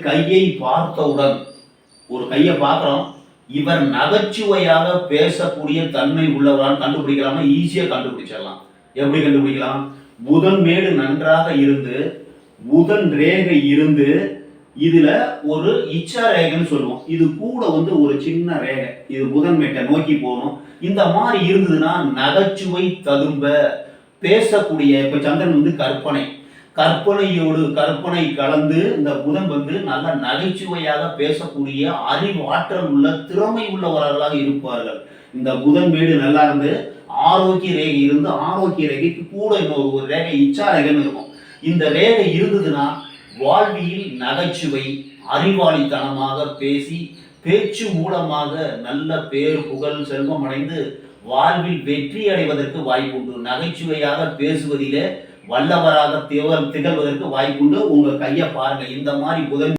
கையை பார்த்தவுடன் ஒரு கையை பார்க்குறோம், இவர் நகைச்சுவையாக பேசக்கூடிய தன்மை உள்ளவரால் கண்டுபிடிக்கலாமா? ஈஸியா கண்டுபிடிச்சிடலாம். எப்படி கண்டுபிடிக்கலாம்? புதன் மேடு நன்றாக இருந்து, புதன் ரேகை இருந்து, இதுல ஒரு இச்சா ரேகைன்னு சொல்லுவோம். இது கூட ஒரு சின்ன ரேகை, இது புதன் மேட்டை நோக்கி போகணும். இந்த மாதிரி இருந்ததுன்னா நகைச்சுவை ததும்ப பேசக்கூடிய, இப்ப சந்திரன் கற்பனை, கற்பனை கலந்து இந்த புதன் நல்ல நகைச்சுவையாக பேசக்கூடிய அறிவாற்றல் உள்ள திறமை உள்ளவர்களாக இருப்பார்கள். இந்த புதன் வீடு நல்லா இருந்து ஆரோக்கிய ரேகை இருந்து, ஆரோக்கிய ரேகைக்கு கூட இன்னொரு ரேகை இச்சா ரேகைன்னு இருக்கும். இந்த ரேகை இருந்ததுன்னா வாழ்வியல் நகைச்சுவை, அறிவாளித்தனமாக பேசி பேச்சு மூலமாக நல்ல பேர் புகழ் செல்வம் அடைந்து வாழ்வில் வெற்றி அடைவதற்கு வாய்ப்புண்டு. நகைச்சுவையாக பேசுவதிலே வல்லவராக திகழ்வதற்கு வாய்ப்புண்டு. உங்க கையை பாருங்க, இந்த மாதிரி புதன்